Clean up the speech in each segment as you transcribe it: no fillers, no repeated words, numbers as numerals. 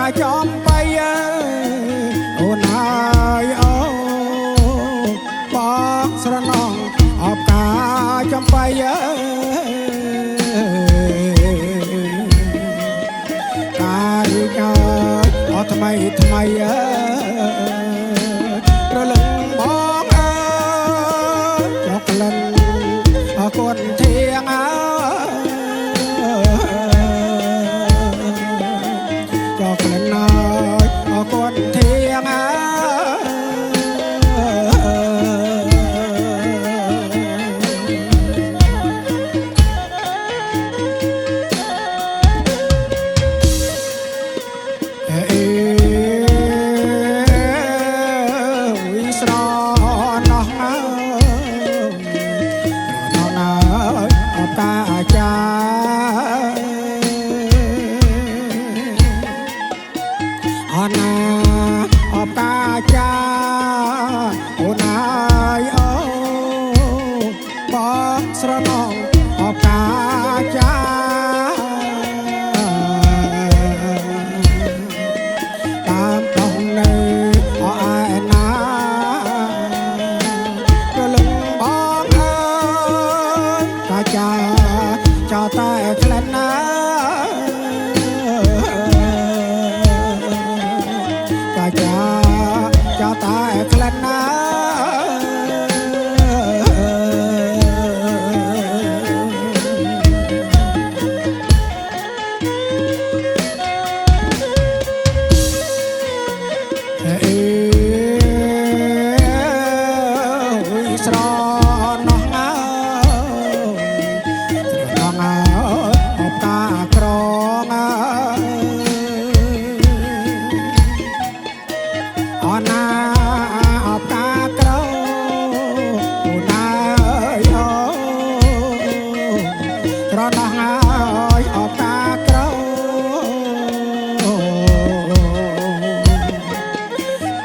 កាចំបៃអូនហើយអូបងស្រណងអបកាចំបៃការីកាអត់ថ្មីថ្មីរលឹងបងចុកក្លិនអកូនធៀងចុកក្លិនអកូនធៀងអណាអបកាចាអូនហើយអូបងស្រណងអបកាចាតាមបងនៅអឯណារលឹងបងអើយកាចាចោតែក្លែនណាចោតែក្លែនណាស្រណោះអបតាក្រងអណាអបតាក្រអូនហើយអូត្រណោះហើយអបតាក្រ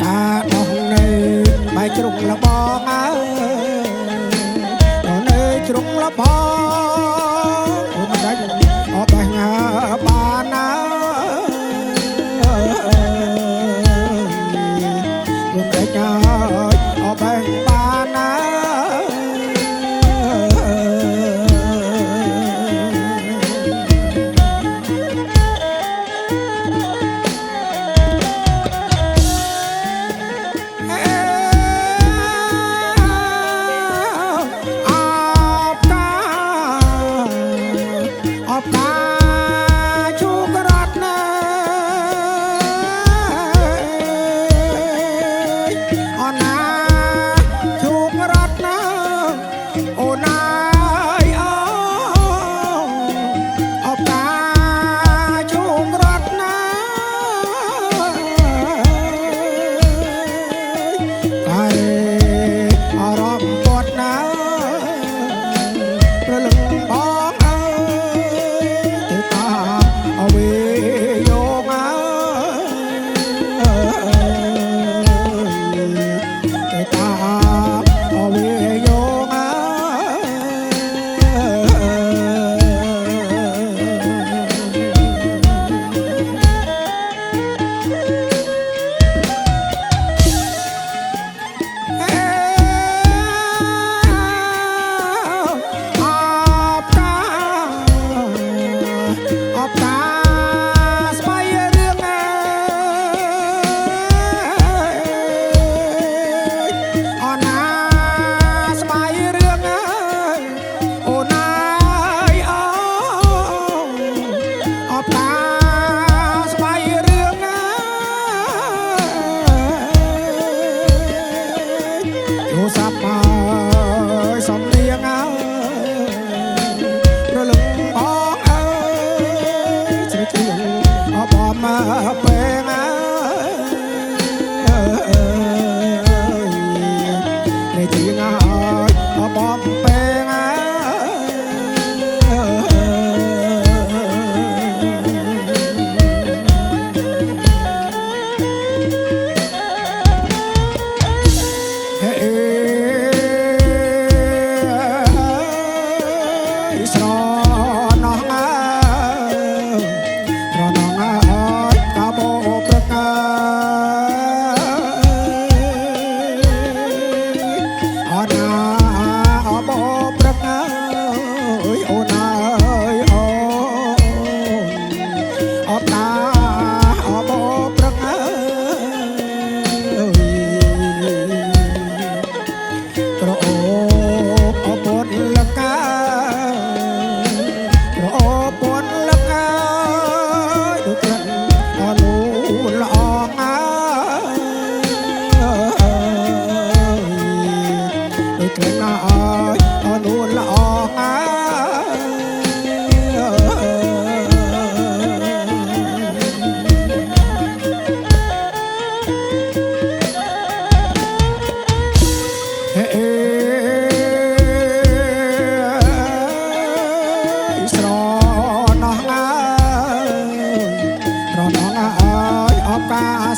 តាដោះនៅបែកជ្រុងលបងនៅជ្រុងលបងអូនមិនដាច់អបបេះបានណាខ្ញុំតែចោលអបេះបានណាអបកាជូករត់ណាអូនណាជូករត់ណាអូនហើយអូអបកាជូករត់ណាតែអរំពត់ណាប្រលឹងបងទៅតាមអវេយោងទៅតាមអវេយោងអបតាស្បៃរឿងអណាស្បៃរឿងអូនហើយអូអបតាស្បៃរឿងទូរស័ព្ទមកសំលៀងរលឹងបងអើយជ្រឹកជ្រៀងអបមកពេលនេះជាងហើយអបពេលស្រណោះ កាបូ นละอองโดยเกรงน้อยนูนละออง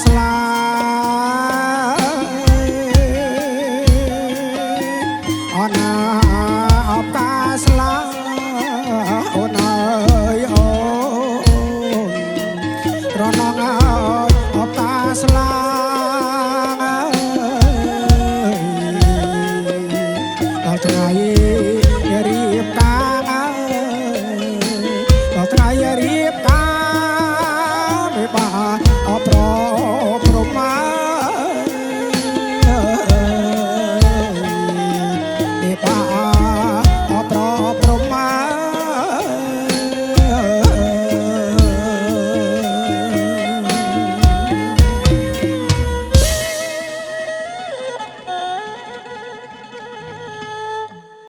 สลาอนาออกาสลาโอนเอ้ยโอนรอน้องเอ้ยออกาสลาเราไทยรีบกาเราไทยรีบกาไม่บ้าเอาปลอ